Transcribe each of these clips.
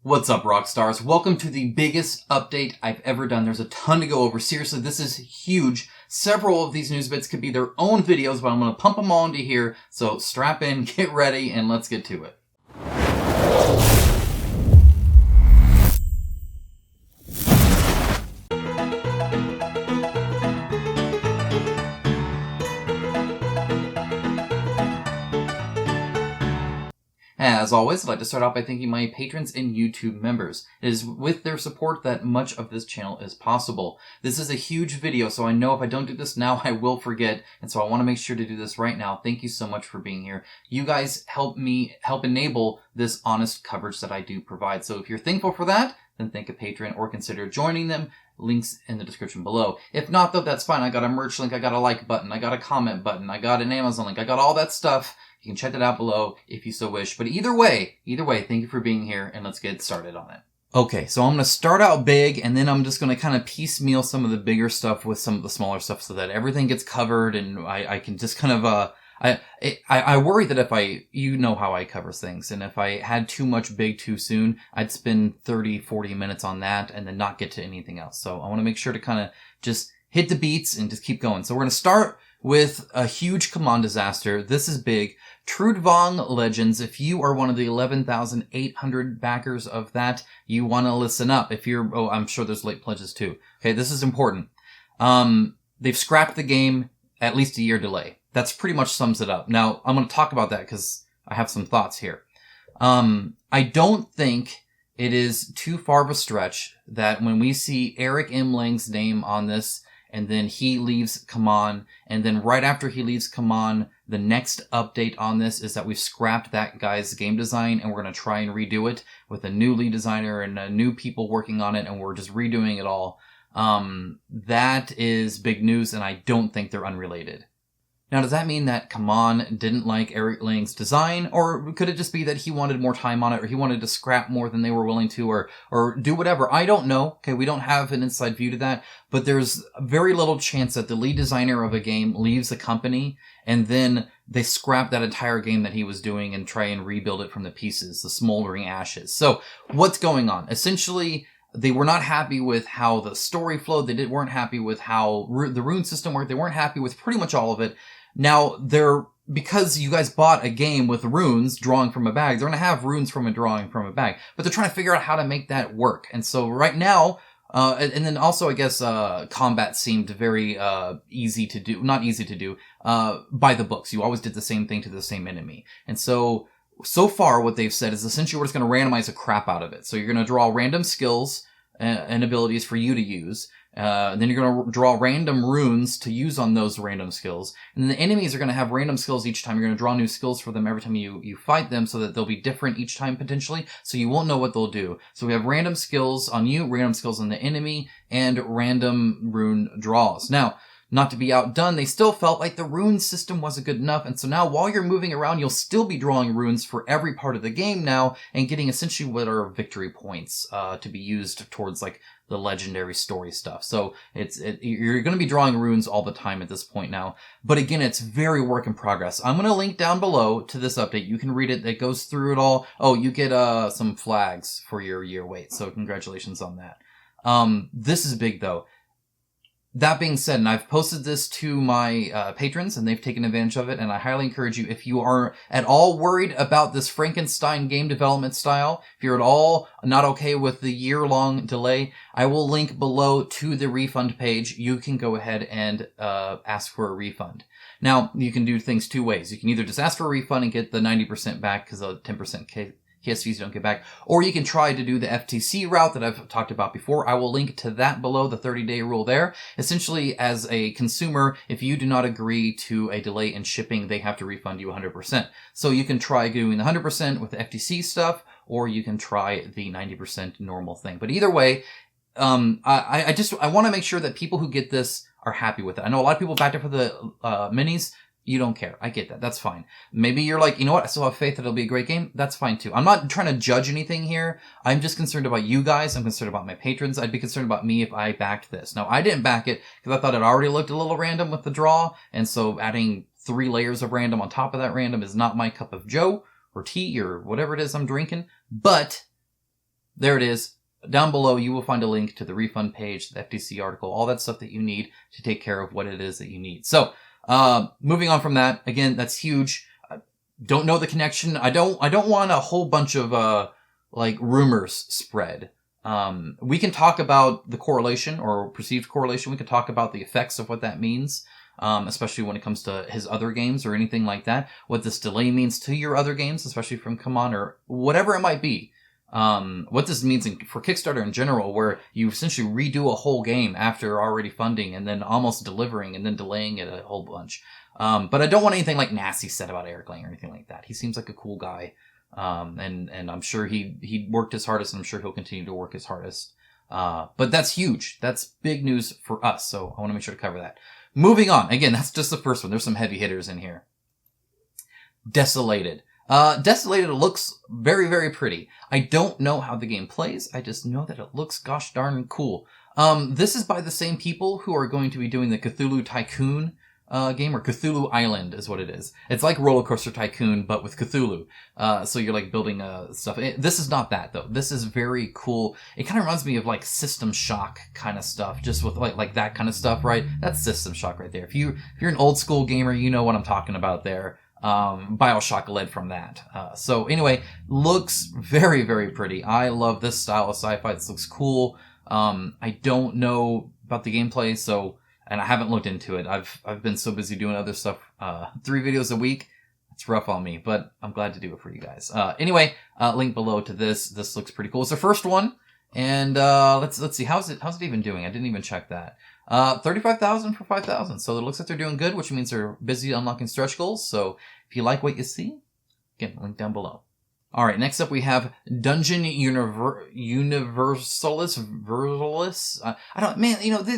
What's up, rock stars? Welcome to the biggest update I've ever done. There's a ton to go over. Seriously, this is huge. Several of these news bits could be their own videos, but I'm going to pump them all into here. So strap in, get ready, and let's get to it. As always, I'd like to start off by thanking my patrons and YouTube members. It is with their support that much of this channel is possible. This is a huge video, so I know if I don't do this now, I will forget, and so I want to make sure to do this right now. Thank you so much for being here. You guys help enable this honest coverage that I do provide. So if you're thankful for that, then thank a patron or consider joining them. Links in the description below. If not, though, that's fine. I got a merch link, I got a like button, I got a comment button, I got an Amazon link, I got all that stuff. You can check that out below if you so wish. But either way, thank you for being here, and let's get started on it. Okay, so I'm going to start out big, and then I'm just going to kind of piecemeal some of the bigger stuff with some of the smaller stuff so that everything gets covered, and I can just kind of, I worry that you know how I cover things, and if I had too much big too soon, I'd spend 30, 40 minutes on that and then not get to anything else. So I want to make sure to kind of just hit the beats and just keep going. So we're going to start with a huge CMON disaster. This is big. Trudvang Legends, if you are one of the 11,800 backers of that, you want to listen up. If you're, I'm sure there's late pledges too. Okay, this is important. They've scrapped the game, at least a year delay. That's pretty much sums it up. Now, I'm going to talk about that because I have some thoughts here. I don't think it is too far of a stretch that when we see Eric M. Lang's name on this, and then he leaves CMON, and then right after he leaves CMON, the next update on this is that we've scrapped that guy's game design, and we're going to try and redo it with a new lead designer and new people working on it, and we're just redoing it all. That is big news, and I don't think they're unrelated. Now, does that mean that CMON didn't like Eric Lang's design, or could it just be that he wanted more time on it, or he wanted to scrap more than they were willing to, or do whatever? I don't know. Okay, we don't have an inside view to that, but there's very little chance that the lead designer of a game leaves the company, and then they scrap that entire game that he was doing and try and rebuild it from the pieces, the smoldering ashes. So, what's going on? Essentially, they were not happy with how the story flowed. They weren't happy with how the rune system worked. They weren't happy with pretty much all of it. Now, because you guys bought a game with runes drawing from a bag, they're going to have runes from a drawing from a bag, but they're trying to figure out how to make that work. And so right now, and then also, I guess, combat seemed very, easy to do, not easy to do, by the books. You always did the same thing to the same enemy. And so far what they've said is essentially we're just going to randomize the crap out of it. So you're going to draw random skills and abilities for you to use. Then you're going to draw random runes to use on those random skills. And then the enemies are going to have random skills each time. You're going to draw new skills for them every time you fight them so that they'll be different each time potentially. So you won't know what they'll do. So we have random skills on you, random skills on the enemy, and random rune draws. Now, not to be outdone, they still felt like the rune system wasn't good enough, and so now while you're moving around, you'll still be drawing runes for every part of the game now, and getting essentially what are victory points to be used towards like the legendary story stuff. So you're going to be drawing runes all the time at this point now, but again, it's very work in progress. I'm going to link down below to this update. You can read it. It goes through it all. Oh, you get some flags for your year wait, so congratulations on that. This is big though. That being said, and I've posted this to my patrons, and they've taken advantage of it, and I highly encourage you, if you are at all worried about this Frankenstein game development style, if you're at all not okay with the year-long delay, I will link below to the refund page. You can go ahead and ask for a refund. Now, you can do things two ways. You can either just ask for a refund and get the 90% back, because the 10% KSVs you don't get back. Or you can try to do the FTC route that I've talked about before. I will link to that below, the 30-day rule there. Essentially, as a consumer, if you do not agree to a delay in shipping, they have to refund you 100%. So you can try doing the 100% with the FTC stuff, or you can try the 90% normal thing. But either way, I want to make sure that people who get this are happy with it. I know a lot of people backed it for the minis. You don't care. I get that. That's fine. Maybe you're like, you know what? I still have faith that it'll be a great game. That's fine too. I'm not trying to judge anything here. I'm just concerned about you guys. I'm concerned about my patrons. I'd be concerned about me if I backed this. Now, I didn't back it because I thought it already looked a little random with the draw. And so adding 3 layers of random on top of that random is not my cup of joe or tea or whatever it is I'm drinking. But there it is. Down below, you will find a link to the refund page, the FTC article, all that stuff that you need to take care of what it is that you need. So, moving on from that, again, that's huge. Don't know the connection. I don't want a whole bunch of, like, rumors spread. We can talk about the correlation or perceived correlation. We can talk about the effects of what that means. Especially when it comes to his other games or anything like that. What this delay means to your other games, especially from CMON or whatever it might be. What this means for Kickstarter in general, where you essentially redo a whole game after already funding and then almost delivering and then delaying it a whole bunch. But I don't want anything like nasty said about Eric Lang or anything like that. He seems like a cool guy. And I'm sure he worked his hardest, and I'm sure he'll continue to work his hardest. But that's huge. That's big news for us. So I want to make sure to cover that. Moving on. Again, that's just the first one. There's some heavy hitters in here. Desolated. Desolated looks very, very pretty. I don't know how the game plays. I just know that it looks gosh darn cool. This is by the same people who are going to be doing the Cthulhu Tycoon game, or Cthulhu Island is what it is. It's like Roller Coaster Tycoon, but with Cthulhu. So you're like building stuff. This is not that though. This is very cool. It kind of reminds me of like System Shock kind of stuff, just with like that kind of stuff, right? That's System Shock right there. If you're an old school gamer, you know what I'm talking about there. BioShock led from that. So anyway, looks very, very pretty. I love this style of sci-fi. This looks cool. I don't know about the gameplay, and I haven't looked into it. I've been so busy doing other stuff. 3 videos a week. It's rough on me, but I'm glad to do it for you guys. Anyway, link below to this. This looks pretty cool. It's the first one. And, let's see. How's it even doing? I didn't even check that. 35,000 for 5,000. So it looks like they're doing good, which means they're busy unlocking stretch goals. So if you like what you see, again, link down below. All right, next up we have Dungeon Universalis.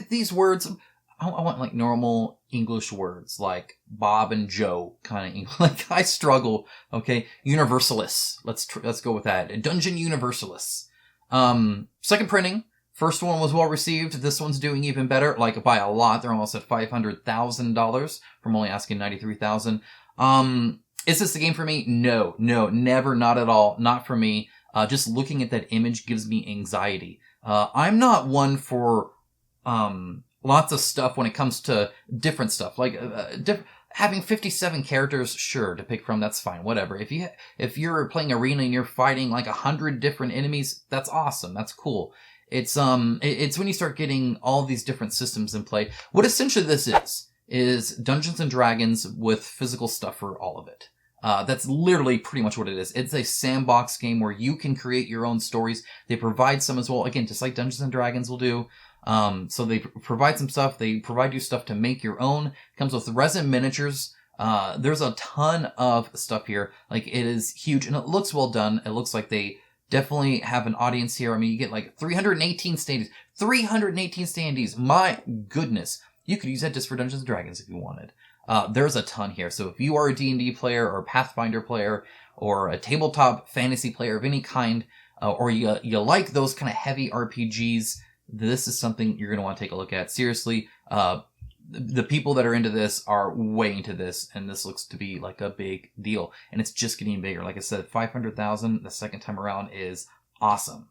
These words, I want like normal English words, like Bob and Joe kind of English. Like I struggle. Okay, Universalis. Let's go with that. Dungeon Universalis. Second printing. First one was well received. This one's doing even better, like by a lot. They're almost at $500,000 from only asking $93,000. Is this the game for me? No, never, not at all. Not for me. Just looking at that image gives me anxiety. I'm not one for, lots of stuff when it comes to different stuff. Like, having 57 characters, sure, to pick from, that's fine, whatever. If you're playing Arena and you're fighting like 100 different enemies, that's awesome, that's cool. It's when you start getting all these different systems in play. What essentially this is Dungeons and Dragons with physical stuff for all of it. That's literally pretty much what it is. It's a sandbox game where you can create your own stories. They provide some as well, again, just like Dungeons and Dragons will do. So they provide some stuff. They provide you stuff to make your own. It comes with resin miniatures. There's a ton of stuff here. Like, it is huge, and it looks well done. It looks like they definitely have an audience here. I mean, you get like 318 standees. 318 standees. My goodness. You could use that just for Dungeons & Dragons if you wanted. There's a ton here. So if you are a D&D player or a Pathfinder player or a tabletop fantasy player of any kind, or you like those kind of heavy RPGs, this is something you're going to want to take a look at. Seriously, the people that are into this are way into this, and this looks to be like a big deal. And it's just getting bigger. Like I said, 500,000 the second time around is awesome.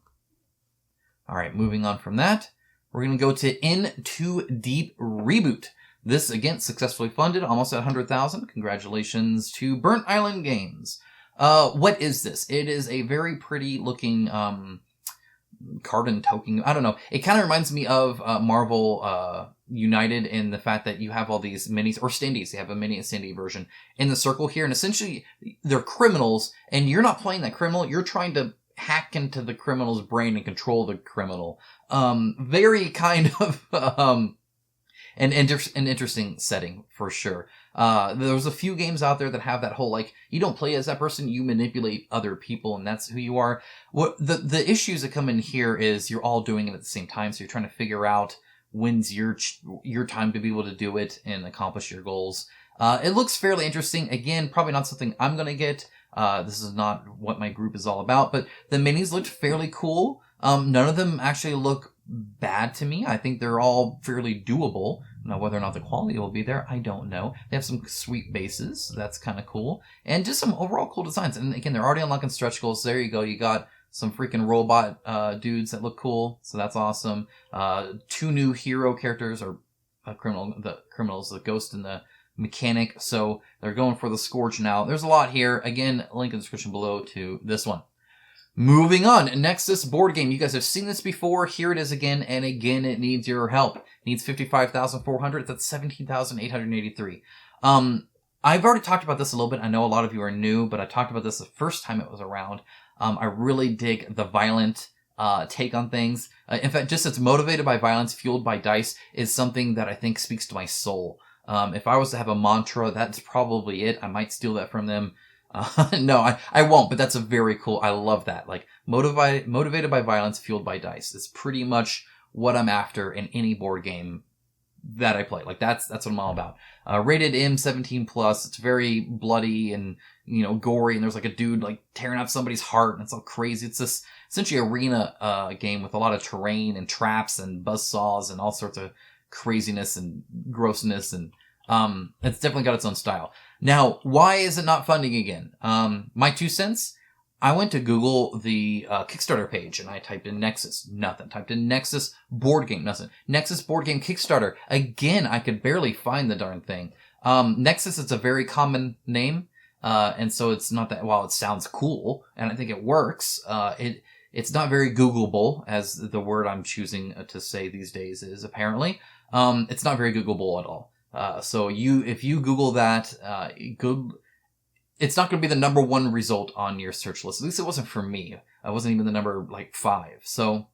All right, moving on from that, we're going to go to Into Deep Reboot. This, again, successfully funded, almost at 100,000. Congratulations to Burnt Island Games. What is this? It is a very pretty looking, carbon token. I don't know. It kind of reminds me of Marvel United in the fact that you have all these minis, or standees. They have a mini and standee version in the circle here. And essentially, they're criminals, and you're not playing that criminal. You're trying to hack into the criminal's brain and control the criminal. Very kind of an interesting setting for sure. There's a few games out there that have that whole, like, you don't play as that person, you manipulate other people, and that's who you are. What the issues that come in here is you're all doing it at the same time, so you're trying to figure out when's your time to be able to do it and accomplish your goals. It looks fairly interesting. Again, probably not something I'm gonna get. This is not what my group is all about, but the minis looked fairly cool. None of them actually look bad to me. I think they're all fairly doable. Now, whether or not the quality will be there, I don't know. They have some sweet bases. That's kind of cool. And just some overall cool designs. And again, they're already unlocking stretch goals. There you go. You got some freaking robot dudes that look cool, so that's awesome. 2 new hero characters, or the criminals, the ghost and the mechanic, so they're going for the Scourge now. There's a lot here. Again, link in the description below to this one. Moving on, Nexus Boardgame. You guys have seen this before. Here it is again, and again, it needs your help. It needs 55,400. That's 17,883. I've already talked about this a little bit. I know a lot of you are new, but I talked about this the first time it was around. I really dig the violent take on things. In fact, just it's motivated by violence, fueled by dice, is something that I think speaks to my soul. If I was to have a mantra, that's probably it. I might steal that from them. No, I won't, but that's a very cool, I love that. Like, motivated by violence, fueled by dice. It's pretty much what I'm after in any board game that I play. Like, that's what I'm all about. Rated M 17+. It's very bloody and, gory, and there's like a dude like tearing out somebody's heart, and it's all crazy. It's this essentially arena game with a lot of terrain and traps and buzzsaws and all sorts of craziness and grossness, and it's definitely got its own style. Now, why is it not funding again? My 2 cents. I went to Google the Kickstarter page, and I typed in Nexus, nothing. Typed in Nexus Boardgame, nothing. Nexus Boardgame Kickstarter. Again, I could barely find the darn thing. Nexus is a very common name, and so it's not that, while it sounds cool, and I think it works, it's not very Googleable, as the word I'm choosing to say these days is, apparently. It's not very Googleable at all. So if you Google that, it's not going to be the number 1 result on your search list. At least it wasn't for me. I wasn't even the number 5. So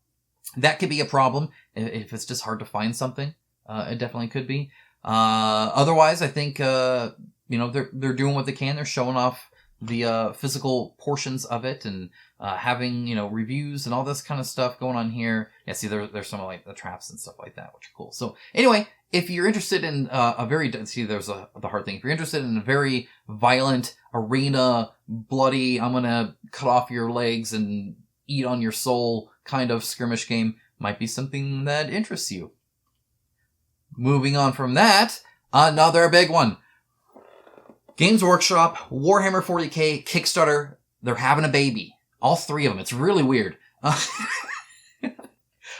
that could be a problem if it's just hard to find something. It definitely could be. Otherwise, I think they're doing what they can. They're showing off the physical portions of it, and having reviews and all this kind of stuff going on here. Yeah, see, there's some like the traps and stuff like that, which are cool. So anyway, if you're interested in the hard thing. If you're interested in a very violent arena, bloody, I'm gonna cut off your legs and eat on your soul kind of skirmish game, might be something that interests you. Moving on from that, another big one. Games Workshop, Warhammer 40k, Kickstarter, they're having a baby. All 3 of them. It's really weird.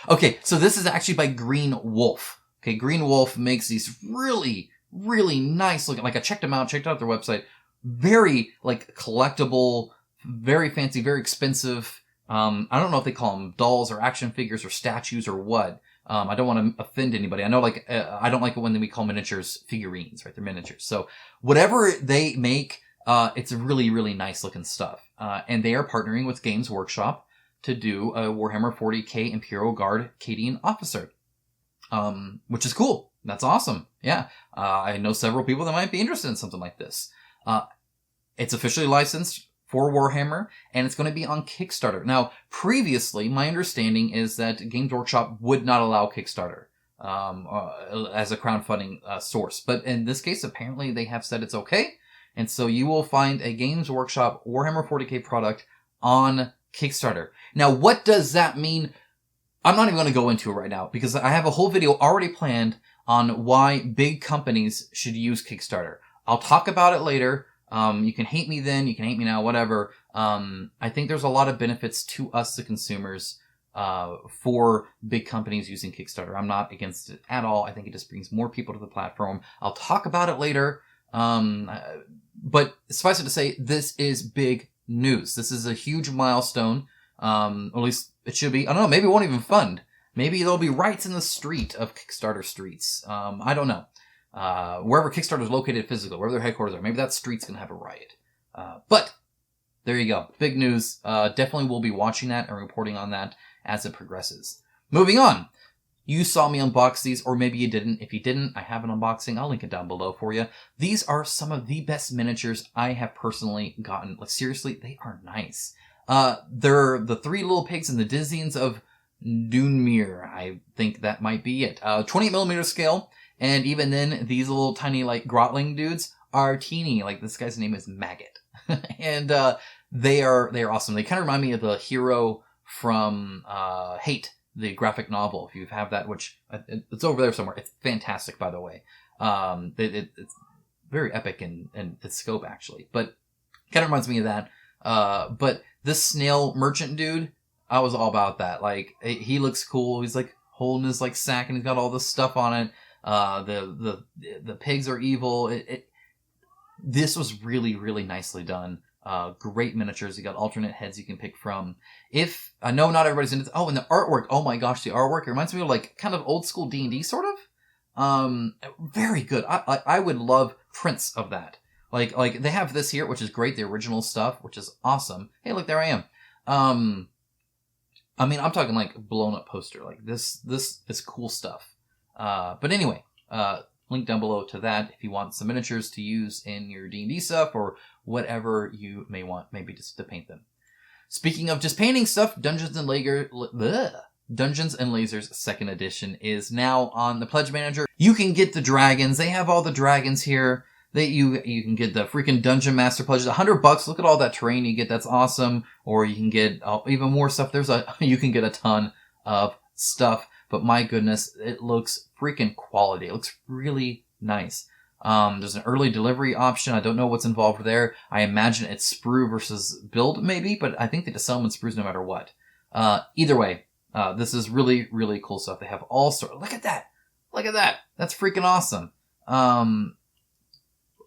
Okay, so this is actually by Green Wolf. Okay, Green Wolf makes these really, really nice looking, like I checked out their website. Very, collectible, very fancy, very expensive. I don't know if they call them dolls or action figures or statues or what. I don't want to offend anybody. I know, I don't like it when we call miniatures figurines, right? They're miniatures. So whatever they make, it's really, really nice looking stuff. And they are partnering with Games Workshop to do a Warhammer 40k Imperial Guard Cadian officer. Which is cool. That's awesome. Yeah. I know several people that might be interested in something like this. It's officially licensed for Warhammer, and it's going to be on Kickstarter. Now, previously, my understanding is that Games Workshop would not allow Kickstarter as a crowdfunding source. But in this case, apparently they have said it's okay. And so you will find a Games Workshop Warhammer 40k product on Kickstarter. Now, what does that mean? I'm not even going to go into it right now, because I have a whole video already planned on why big companies should use Kickstarter. I'll talk about it later. You can hate me then, you can hate me now, whatever. I think there's a lot of benefits to us, the consumers, for big companies using Kickstarter. I'm not against it at all. I think it just brings more people to the platform. I'll talk about it later. But suffice it to say, this is big news. This is a huge milestone. At least it should be. I don't know, maybe it won't even fund. Maybe there'll be riots in the street of Kickstarter streets. I don't know. Wherever Kickstarter is located physically, wherever their headquarters are, maybe that street's going to have a riot. But there you go. Big news. Definitely will be watching that and reporting on that as it progresses. Moving on. You saw me unbox these, or maybe you didn't. If you didn't, I have an unboxing. I'll link it down below for you. These are some of the best miniatures I have personally gotten. Like, seriously, they are nice. They're the three little pigs and the Dizians of Dunmere. I think that might be it. 28mm scale. And even then, these little tiny, like, grotling dudes are teeny. Like, this guy's name is Maggot. And, they are awesome. They kind of remind me of the hero from, Hate, the graphic novel. If you have that, which, it's over there somewhere. It's fantastic, by the way. It's very epic in its scope, actually. But, kind of reminds me of that. But This snail merchant dude, I was all about that. Like, he looks cool. He's like holding his like sack and he's got all this stuff on it. The pigs are evil. This was really, really nicely done. Great miniatures. You got alternate heads you can pick from. If I know not everybody's into and the artwork. Oh my gosh, the artwork, it reminds me of like kind of old school D&D sort of. Very good. I would love prints of that. Like they have this here, which is great, the original stuff, which is awesome. Hey, look, there I am. I mean, I'm talking like blown up poster. Like this is cool stuff. But anyway, link down below to that if you want some miniatures to use in your D&D stuff or whatever you may want, maybe just to paint them. Speaking of just painting stuff, Dungeons and Lasers 2nd edition is now on the Pledge Manager. You can get the dragons. They have all the dragons here. You can get the freaking Dungeon Master pledges. $100. Look at all that terrain you get. That's awesome. Or you can get even more stuff. You can get a ton of stuff. But my goodness, it looks freaking quality. It looks really nice. There's an early delivery option. I don't know what's involved there. I imagine it's sprue versus build maybe, but I think they just sell them in sprues no matter what. Either way, this is really, really cool stuff. They have all sorts. Look at that. Look at that. That's freaking awesome.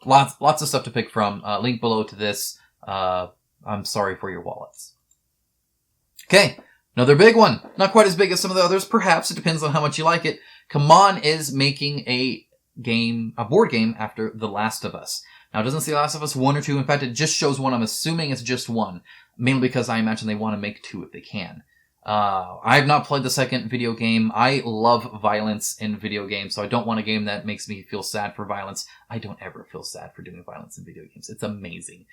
Lots of stuff to pick from. Link below to this. I'm sorry for your wallets. Okay. Another big one. Not quite as big as some of the others, perhaps. It depends on how much you like it. CMON is making a board game after The Last of Us. Now, it doesn't say Last of Us 1 or 2. In fact, it just shows 1. I'm assuming it's just 1. Mainly because I imagine they want to make 2 if they can. I have not played the second video game. I love violence in video games, so I don't want a game that makes me feel sad for violence. I don't ever feel sad for doing violence in video games. It's amazing.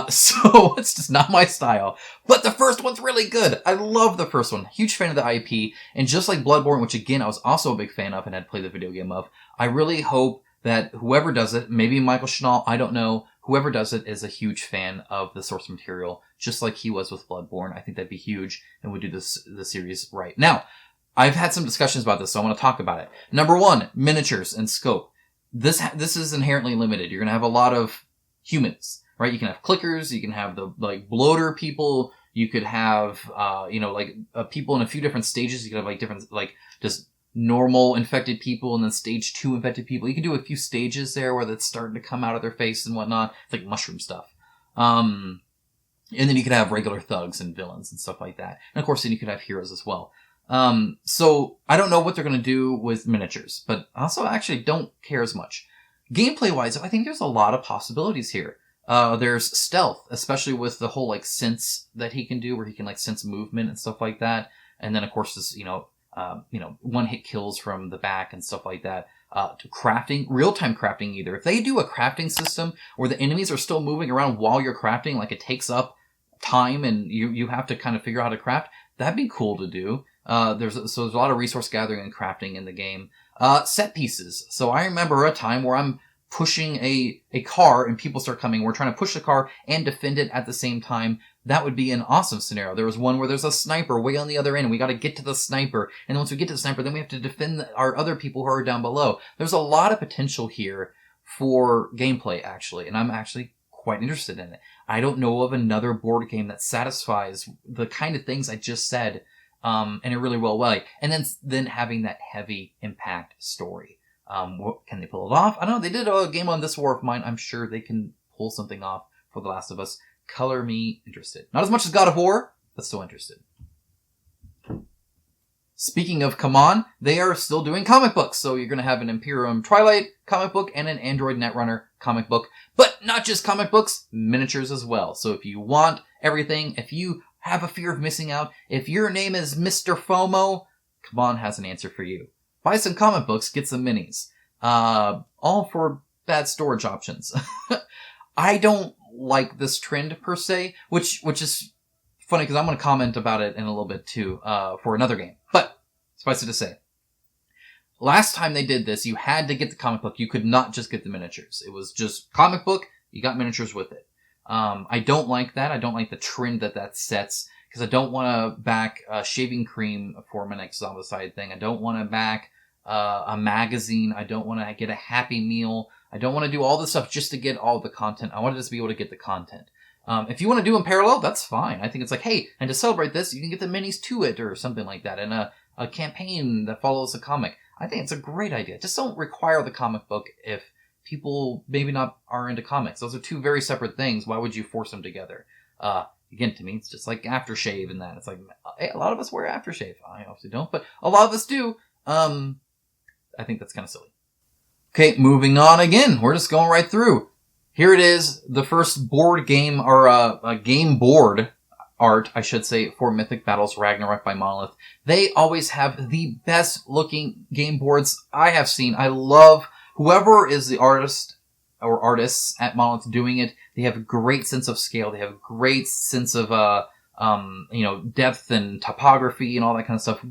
So it's just not my style. But the first one's really good. I love the first one. Huge fan of the IP. And just like Bloodborne, which again, I was also a big fan of and had played the video game of, I really hope that whoever does it, maybe Michael Schnall, I don't know, whoever does it is a huge fan of the source material, just like he was with Bloodborne. I think that'd be huge and would do the series right. Now, I've had some discussions about this, so I want to talk about it. Number 1, miniatures and scope. This is inherently limited. You're going to have a lot of humans, right? You can have clickers, you can have the like bloater people, you could have people in a few different stages. You could have like different just normal infected people and then stage 2 infected people. You can do a few stages there where that's starting to come out of their face and whatnot. It's like mushroom stuff. And then you could have regular thugs and villains and stuff like that. And of course then you could have heroes as well. So I don't know what they're going to do with miniatures, but I also actually don't care as much. Gameplay wise, I think there's a lot of possibilities here. There's stealth, especially with the whole like sense that he can do where he can like sense movement and stuff like that. And then of course this, one hit kills from the back and stuff like that. To crafting, real-time crafting either. If they do a crafting system where the enemies are still moving around while you're crafting, like it takes up time and you have to kind of figure out how to craft, that'd be cool to do. There's a lot of resource gathering and crafting in the game. Set pieces. So I remember a time where I'm pushing a car and people start coming. We're trying to push the car and defend it at the same time. That would be an awesome scenario. There was one where there's a sniper way on the other end. We got to get to the sniper. And once we get to the sniper, then we have to defend our other people who are down below. There's a lot of potential here for gameplay, actually. And I'm actually quite interested in it. I don't know of another board game that satisfies the kind of things I just said in a really well way. And then having that heavy impact story. Can they pull it off? I don't know. They did a game on This War of Mine. I'm sure they can pull something off for The Last of Us. Color me interested. Not as much as God of War, but still interested. Speaking of CMON, they are still doing comic books. So you're going to have an Imperium Twilight comic book and an Android Netrunner comic book. But not just comic books, miniatures as well. So if you want everything, if you have a fear of missing out, if your name is Mr. FOMO, CMON has an answer for you. Buy some comic books, get some minis. All for bad storage options. I don't like this trend per se, which is funny because I'm going to comment about it in a little bit too, for another game. But suffice it to say, last time they did this, you had to get the comic book. You could not just get the miniatures. It was just comic book. You got miniatures with it. I don't like that. I don't like the trend that sets because I don't want to back shaving cream for my next Zombicide thing. I don't want to back a magazine. I don't want to get a Happy Meal. I don't want to do all this stuff just to get all the content. I want to just be able to get the content. If you want to do in parallel, that's fine. I think it's like, hey, and to celebrate this, you can get the minis to it or something like that, and a campaign that follows the comic. I think it's a great idea. Just don't require the comic book if people maybe not are into comics. Those are two very separate things. Why would you force them together? Again, to me, it's just like aftershave and that. It's like, hey, a lot of us wear aftershave. I obviously don't, but a lot of us do. I think that's kind of silly. Okay, moving on again. We're just going right through. Here it is, the first board game, or a game board art, I should say, for Mythic Battles Ragnarok by Monolith. They always have the best looking game boards I have seen. I love whoever is the artist or artists at Monolith doing it. They have a great sense of scale. They have a great sense of, depth and topography and all that kind of stuff.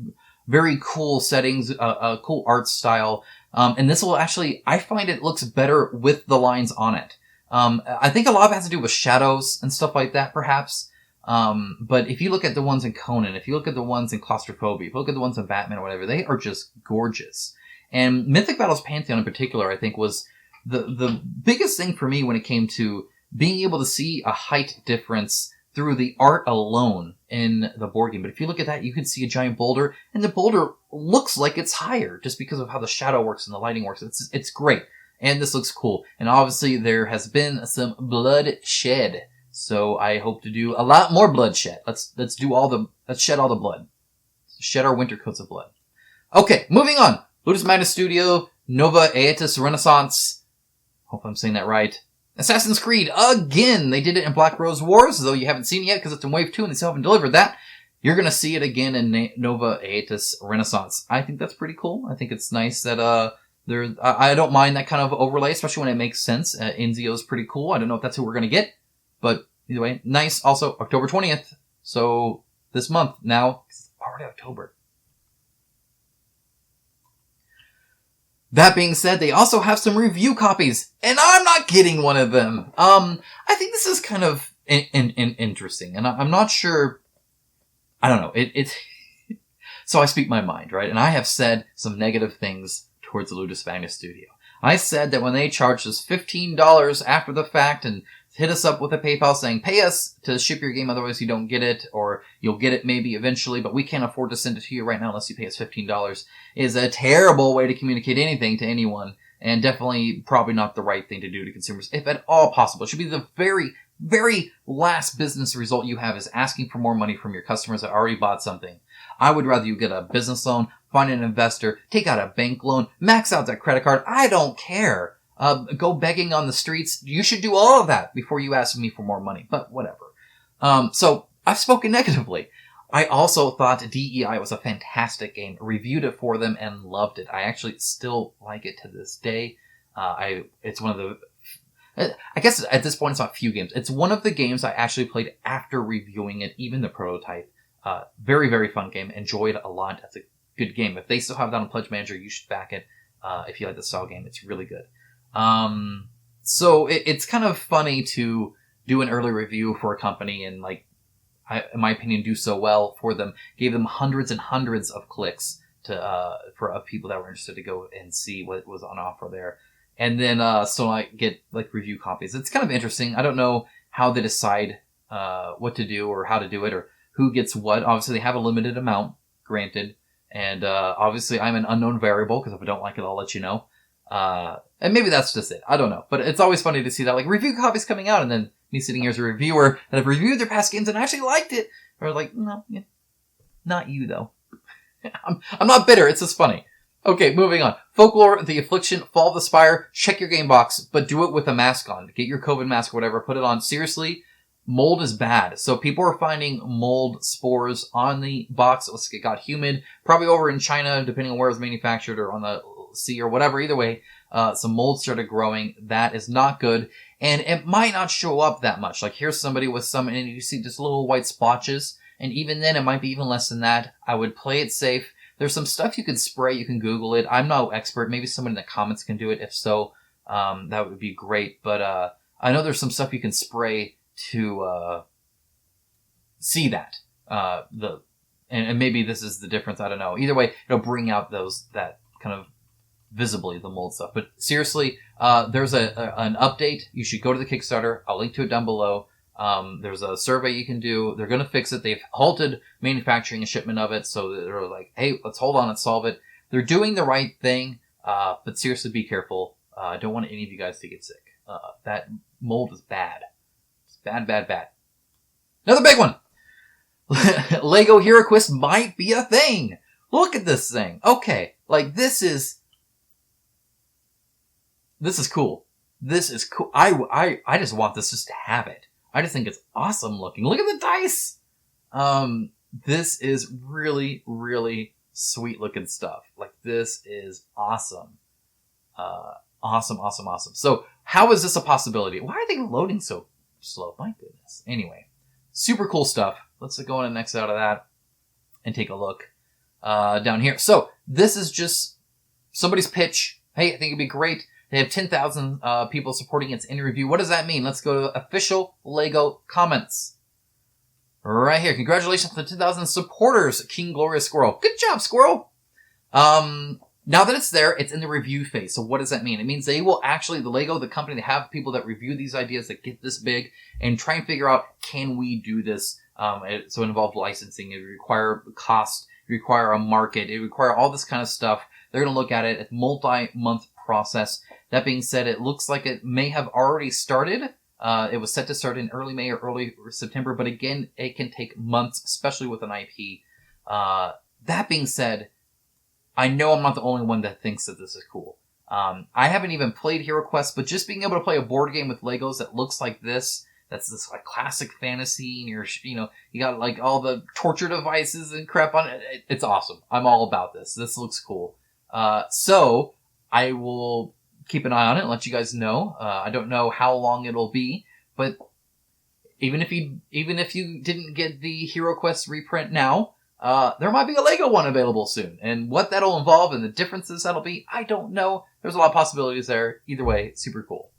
Very cool settings, a cool art style. And this will actually, I find it looks better with the lines on it. I think a lot of it has to do with shadows and stuff like that, perhaps. But if you look at the ones in Conan, if you look at the ones in Claustrophobia, if you look at the ones in Batman or whatever, they are just gorgeous. And Mythic Battles Pantheon in particular, I think, was the biggest thing for me when it came to being able to see a height difference through the art alone in the board game. But if you look at that, you can see a giant boulder, and the boulder looks like it's higher just because of how the shadow works and the lighting works. It's great. And this looks cool. And obviously there has been some blood shed. So I hope to do a lot more bloodshed. Let's shed all the blood. Shed our winter coats of blood. Okay, moving on. Ludus Magnus Studio, Nova Aetas Renaissance. Hope I'm saying that right. Assassin's Creed, again! They did it in Black Rose Wars, though you haven't seen it yet because it's in Wave 2 and they still haven't delivered that. You're gonna see it again in Nova Aetas Renaissance. I think that's pretty cool. I think it's nice that, I don't mind that kind of overlay, especially when it makes sense. Enzio's pretty cool. I don't know if that's who we're gonna get, but either way, nice. Also, October 20th. So, this month now, it's already October. That being said, they also have some review copies, and I'm not getting one of them. I think this is kind of interesting, and I'm not sure. I don't know. It's so I speak my mind, right? And I have said some negative things towards the Ludus Magnus Studio. I said that when they charged us $15 after the fact and hit us up with a PayPal saying, pay us to ship your game, otherwise you don't get it, or you'll get it maybe eventually, but we can't afford to send it to you right now unless you pay us $15, is a terrible way to communicate anything to anyone, and definitely probably not the right thing to do to consumers, if at all possible. It should be the very, very last business result you have is asking for more money from your customers that already bought something. I would rather you get a business loan, find an investor, take out a bank loan, max out that credit card. I don't care. Go begging on the streets. You should do all of that before you ask me for more money, but whatever. So I've spoken negatively. I also thought DEI was a fantastic game, reviewed it for them and loved it. I actually still like it to this day. It's one of the, I guess at this point it's not few games. It's one of the games I actually played after reviewing it, even the prototype. Very, very fun game. Enjoyed it a lot. That's a good game. If they still have that on Pledge Manager, you should back it. If you like the style game, it's really good. So it's kind of funny to do an early review for a company and, like, in my opinion, do so well for them. Gave them hundreds and hundreds of clicks for people that were interested to go and see what was on offer there. And then, still like get, like, review copies. It's kind of interesting. I don't know how they decide, what to do or how to do it or who gets what. Obviously they have a limited amount, granted. And, obviously I'm an unknown variable because if I don't like it, I'll let you know. And maybe that's just it. I don't know. But it's always funny to see that, like, review copies coming out and then me sitting here as a reviewer that have reviewed their past games and actually liked it. Or like, no, yeah, not you though. I'm not bitter. It's just funny. Okay, moving on. Folklore, The Affliction, Fall of the Spire. Check your game box, but do it with a mask on. Get your COVID mask or whatever. Put it on. Seriously, mold is bad. So people are finding mold spores on the box. It got humid. Probably over in China, depending on where it was manufactured or on the sea or whatever. Either way, some mold started growing. That is not good. And it might not show up that much. Like, here's somebody with some, and you see just little white splotches. And even then, it might be even less than that. I would play it safe. There's some stuff you could spray. You can Google it. I'm no expert. Maybe someone in the comments can do it. If so, that would be great. But I know there's some stuff you can spray to see that. And maybe this is the difference. I don't know. Either way, it'll bring out that kind of visibly the mold stuff. But seriously, there's an update. You should go to the Kickstarter. I'll link to it down below. There's a survey you can do. They're going to fix it. They've halted manufacturing and shipment of it. So they're like, hey, let's hold on and solve it. They're doing the right thing. But seriously, be careful. I don't want any of you guys to get sick. That mold is bad. It's bad, bad, bad. Another big one. Lego Heroquest might be a thing. Look at this thing. Okay. Like, this is cool. This is cool. I just want this just to have it. I just think it's awesome looking. Look at the dice. This is really, really sweet looking stuff. Like, this is awesome. Awesome. So, how is this a possibility? Why are they loading so slow? My goodness. Anyway, super cool stuff. Let's go on and next out of that and take a look down here. So, this is just somebody's pitch. Hey, I think it'd be great. They have 10,000 people supporting its in review. What does that mean? Let's go to official Lego comments. Right here. Congratulations to the 10,000 supporters, King Glorious Squirrel. Good job, Squirrel. Now that it's there, it's in the review phase. So what does that mean? It means they will actually, the Lego, the company, they have people that review these ideas that get this big and try and figure out, can we do this? So it involves licensing. It require cost. It require a market. It require all this kind of stuff. They're going to look at it. It's a multi-month process. That being said, it looks like it may have already started. It was set to start in early May or early September, but again, it can take months, especially with an IP. That being said, I know I'm not the only one that thinks that this is cool. I haven't even played Heroquest, but just being able to play a board game with Legos that looks like this, that's this like classic fantasy, and you got like all the torture devices and crap on it. It's awesome. I'm all about this. This looks cool. So I will keep an eye on it and let you guys know. I don't know how long it'll be, but even if you didn't get the Heroquest reprint now, there might be a Lego one available soon. And what that'll involve and the differences that'll be, I don't know. There's a lot of possibilities there. Either way, it's super cool.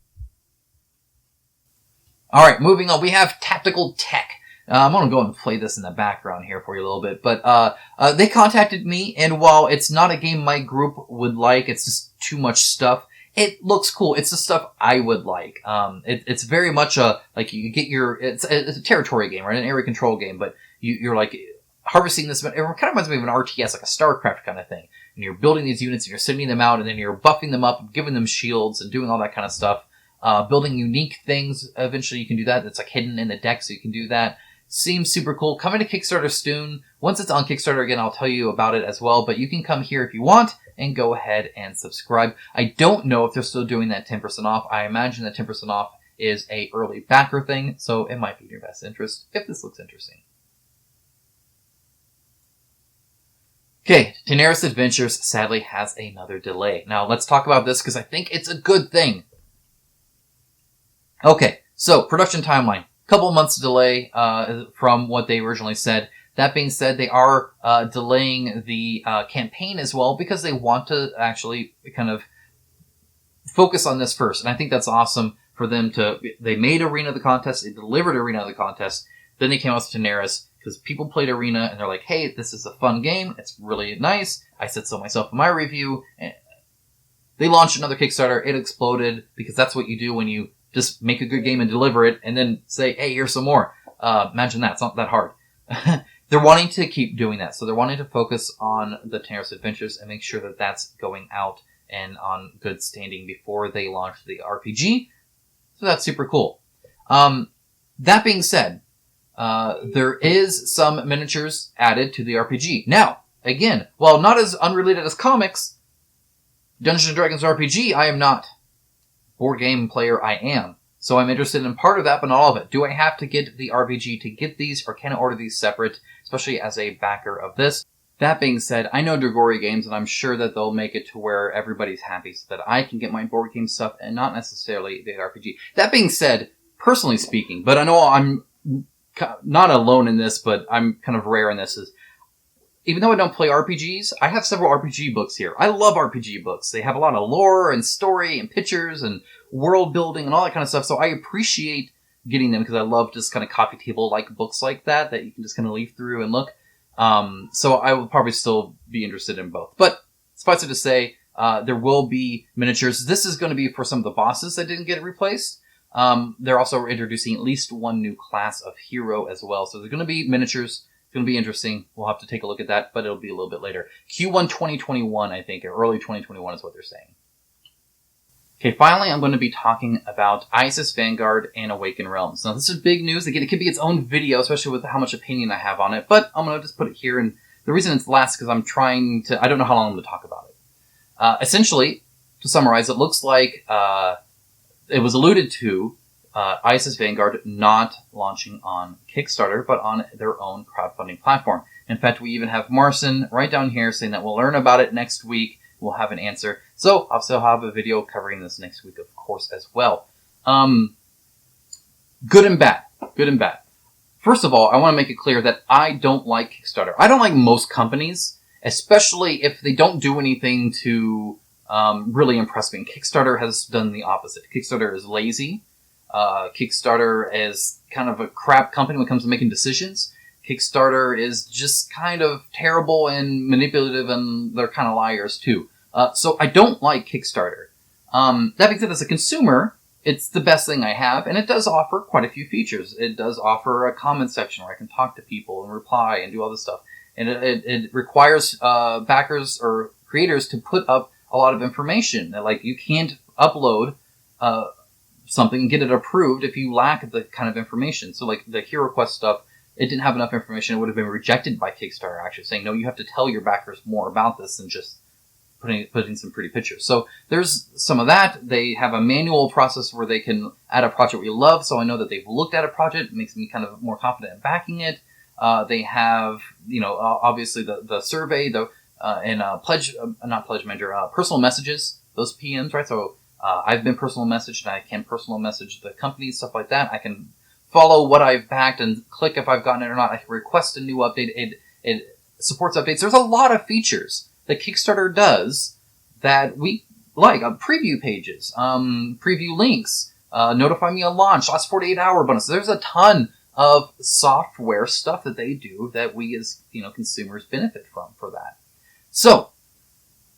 Alright, moving on. We have Tactical Tech. I'm going to go and play this in the background here for you a little bit. But they contacted me, and while it's not a game my group would like, it's just too much stuff. It looks cool. It's the stuff I would like. It's very much you get it's a territory game, right? An area control game, but you're like harvesting this. It kind of reminds me of an RTS, like a StarCraft kind of thing. And you're building these units and you're sending them out, and then you're buffing them up, giving them shields, and doing all that kind of stuff. Building unique things. Eventually you can do that. It's like hidden in the deck, so you can do that. Seems super cool. Coming to Kickstarter soon. Once it's on Kickstarter again, I'll tell you about it as well. But you can come here if you want and go ahead and subscribe. I don't know if they're still doing that 10% off. I imagine that 10% off is a early backer thing, so it might be in your best interest if this looks interesting. Okay, Tanares Adventures sadly has another delay. Now let's talk about this because I think it's a good thing. Okay, so production timeline. Couple months delay from what they originally said. That being said, they are delaying the campaign as well because they want to actually kind of focus on this first. And I think that's awesome for them to... They made Arena the contest. They delivered Arena the contest. Then they came out with Tanares because people played Arena and they're like, hey, this is a fun game. It's really nice. I said so myself in my review. They launched another Kickstarter. It exploded because that's what you do when you just make a good game and deliver it and then say, hey, here's some more. Imagine that. It's not that hard. They're wanting to keep doing that. So they're wanting to focus on the Tanares Adventures and make sure that that's going out and on good standing before they launch the RPG. So that's super cool. That being said, there is some miniatures added to the RPG. Now, again, while not as unrelated as comics, Dungeons & Dragons RPG, I am not. Board game player, I am. So I'm interested in part of that, but not all of it. Do I have to get the RPG to get these, or can I order these separate, especially as a backer of this? That being said, I know Dragori Games, and I'm sure that they'll make it to where everybody's happy so that I can get my board game stuff and not necessarily the RPG. That being said, personally speaking, but I know I'm not alone in this, but I'm kind of rare in this, is even though I don't play RPGs, I have several RPG books here. I love RPG books. They have a lot of lore and story and pictures and world building and all that kind of stuff. So I appreciate getting them because I love just kind of coffee table-like books like that you can just kind of leaf through and look. So I will probably still be interested in both. But suffice it to say, there will be miniatures. This is going to be for some of the bosses that didn't get replaced. They're also introducing at least one new class of hero as well. So there's going to be miniatures. It's going to be interesting. We'll have to take a look at that, but it'll be a little bit later. Q1 2021, I think, or early 2021 is what they're saying. Okay, finally, I'm going to be talking about ISS Vanguard and Awaken Realms. Now, this is big news. Again, it could be its own video, especially with how much opinion I have on it, but I'm going to just put it here. And the reason it's last is because I don't know how long I'm going to talk about it. Essentially, to summarize, it looks like it was alluded to ISS Vanguard not launching on Kickstarter, but on their own crowdfunding platform. In fact, we even have Marcin right down here saying that we'll learn about it next week. We'll have an answer. So I'll still have a video covering this next week, of course, as well. Good and bad. Good and bad. First of all, I want to make it clear that I don't like Kickstarter. I don't like most companies, especially if they don't do anything to really impress me. And Kickstarter has done the opposite. Kickstarter is lazy. Kickstarter is kind of a crap company when it comes to making decisions. Kickstarter is just kind of terrible and manipulative, and they're kind of liars too. So I don't like Kickstarter. That being said, as a consumer, it's the best thing I have, and it does offer quite a few features. It does offer a comment section where I can talk to people and reply and do all this stuff. And it requires backers or creators to put up a lot of information. Like, you can't upload something and get it approved if you lack the kind of information. So like the Heroquest stuff, it didn't have enough information. It would have been rejected by Kickstarter, actually, saying, no, you have to tell your backers more about this than just putting some pretty pictures. So there's some of that. They have a manual process where they can add a project we love. So I know that they've looked at a project. It makes me kind of more confident in backing it. They have, obviously the survey, and personal messages, those PMs, right? So I've been personal messaged, and I can personal message the company, stuff like that. I can follow what I've backed and click if I've gotten it or not. I can request a new update. It supports updates. There's a lot of features that Kickstarter does that we like. Preview pages, preview links, notify me on launch, last 48-hour bonus. There's a ton of software stuff that they do that we as consumers benefit from for that. So,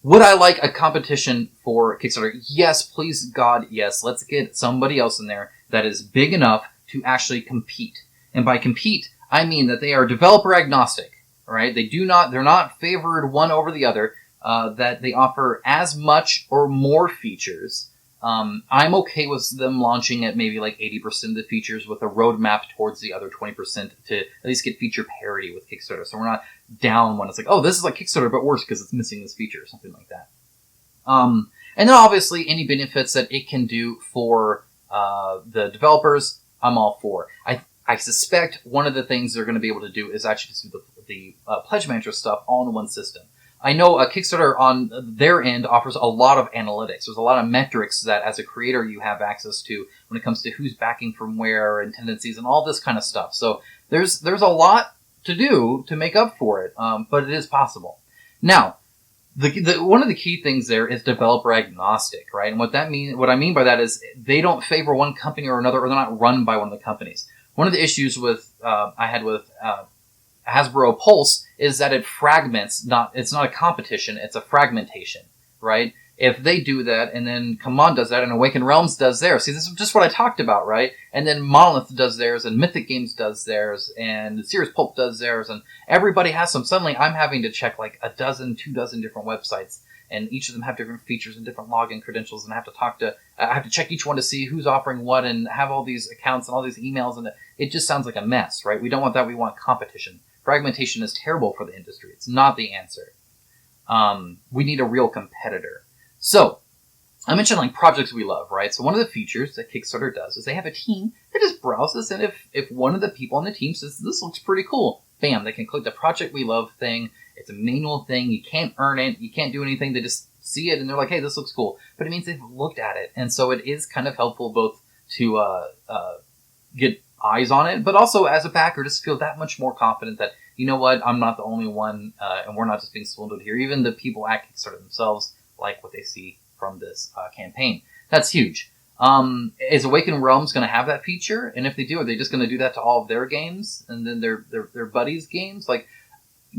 would I like a competition for Kickstarter? Yes, please God, yes. Let's get somebody else in there that is big enough to actually compete. And by compete, I mean that they are developer agnostic, right? They're not favored one over the other, that they offer as much or more features. I'm okay with them launching at maybe like 80% of the features with a roadmap towards the other 20% to at least get feature parity with Kickstarter. So we're not down when it's like, oh, this is like Kickstarter, but worse because it's missing this feature or something like that. And then obviously any benefits that it can do for the developers, I'm all for. I suspect one of the things they're going to be able to do is actually just do the pledge manager stuff all in one system. I know Kickstarter on their end offers a lot of analytics. There's a lot of metrics that as a creator you have access to when it comes to who's backing from where and tendencies and all this kind of stuff. So there's a lot to do to make up for it, but it is possible. Now, the one of the key things there is developer agnostic, right? And what I mean by that is they don't favor one company or another, or they're not run by one of the companies. One of the issues I had with Hasbro Pulse is that it fragments. It's not a competition; it's a fragmentation, right? If they do that, and then CMON does that, and Awaken Realms does theirs. See, this is just what I talked about, right? And then Monolith does theirs, and Mythic Games does theirs, and Sears Pulp does theirs, and everybody has some. Suddenly, I'm having to check like 2 dozen different websites, and each of them have different features and different login credentials, and I have to check each one to see who's offering what, and have all these accounts and all these emails, and it just sounds like a mess, right? We don't want that. We want competition. Fragmentation is terrible for the industry. It's not the answer. We need a real competitor. So, I mentioned like projects we love, right? So one of the features that Kickstarter does is they have a team that just browses, and if one of the people on the team says, this looks pretty cool, bam, they can click the project we love thing. It's a manual thing. You can't earn it. You can't do anything. They just see it and they're like, hey, this looks cool. But it means they've looked at it. And so it is kind of helpful both to get eyes on it, but also as a backer, just feel that much more confident that, you know what, I'm not the only one, and we're not just being swindled here. Even the people at Kickstarter themselves like what they see from this campaign. That's huge. Is Awaken Realms going to have that feature? And if they do, are they just going to do that to all of their games and then their buddies' games? Like,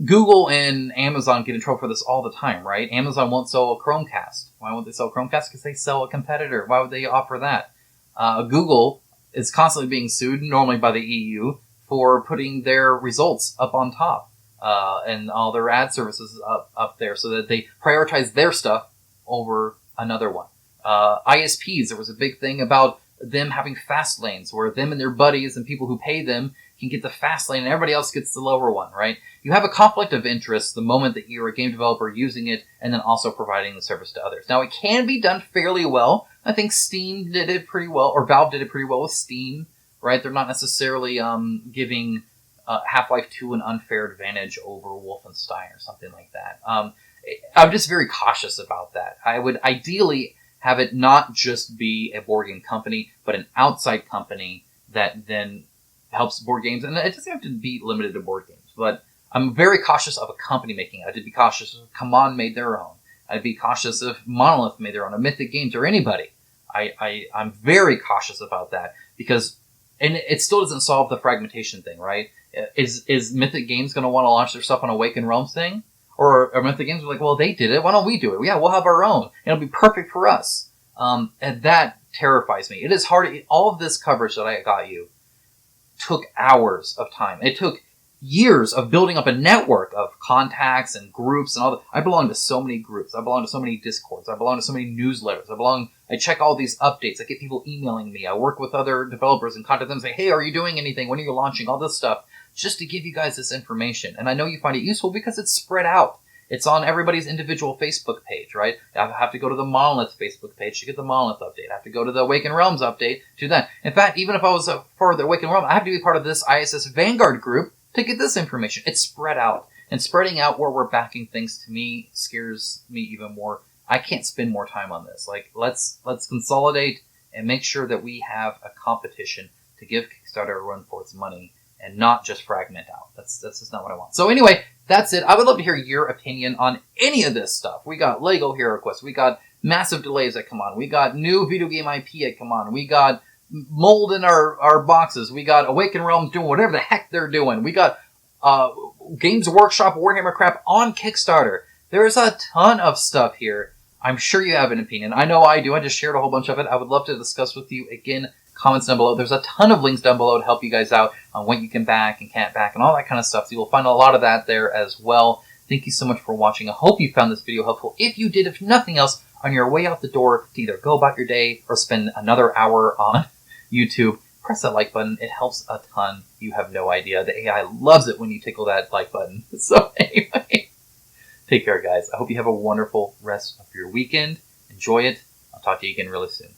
Google and Amazon get in trouble for this all the time, right? Amazon won't sell a Chromecast. Why won't they sell a Chromecast? Because they sell a competitor. Why would they offer that? Google is constantly being sued, normally by the EU, for putting their results up on top, and all their ad services up there so that they prioritize their stuff over another one. ISPs, there was a big thing about them having fast lanes where them and their buddies and people who pay them can get the fast lane and everybody else gets the lower one, right? You have a conflict of interest the moment that you're a game developer using it and then also providing the service to others. Now, it can be done fairly well. I think Steam did it pretty well, or Valve did it pretty well with Steam, right? They're not necessarily giving Half-Life 2 an unfair advantage over Wolfenstein or something like that. I'm just very cautious about that. I would ideally have it not just be a board game company, but an outside company that then helps board games. And it doesn't have to be limited to board games, but I'm very cautious of a company making it. I'd be cautious if CMON made their own. I'd be cautious if Monolith made their own, or Mythic Games, or anybody. I'm very cautious about that because, and it still doesn't solve the fragmentation thing, right? Is Mythic Games going to want to launch their stuff on Awakened Realms thing? Or Mythic Games are like, well, they did it. Why don't we do it? Yeah, we'll have our own. It'll be perfect for us. And that terrifies me. It is hard. All of this coverage that I got you took hours of time. It took years of building up a network of contacts and groups and all that. I belong to so many groups. I belong to so many Discords. I belong to so many newsletters. I check all these updates. I get people emailing me. I work with other developers and contact them and say, hey, are you doing anything? When are you launching? All this stuff. Just to give you guys this information. And I know you find it useful because it's spread out. It's on everybody's individual Facebook page, right? I have to go to the Monolith Facebook page to get the Monolith update. I have to go to the Awakened Realms update to do that. In fact, even if I was part of the Awakened Realms, I have to be part of this ISS Vanguard group to get this information. It's spread out. And spreading out where we're backing things, to me, scares me even more. I can't spend more time on this. Like, let's consolidate and make sure that we have a competition to give Kickstarter a run for its money and not just fragment out. That's just not what I want. So anyway, that's it. I would love to hear your opinion on any of this stuff. We got Lego Heroquest. We got massive delays that come on. We got new video game IP that come on. We got mold in our boxes. We got Awakened Realms doing whatever the heck they're doing. We got Games Workshop Warhammer crap on Kickstarter. There's a ton of stuff here. I'm sure you have an opinion. I know I do. I just shared a whole bunch of it. I would love to discuss with you. Again, comments down below. There's a ton of links down below to help you guys out on what you can back and can't back and all that kind of stuff. So you'll find a lot of that there as well. Thank you so much for watching. I hope you found this video helpful. If you did, if nothing else, on your way out the door to either go about your day or spend another hour on YouTube, press that like button. It helps a ton. You have no idea. The AI loves it when you tickle that like button. So anyway, take care, guys. I hope you have a wonderful rest of your weekend. Enjoy it. I'll talk to you again really soon.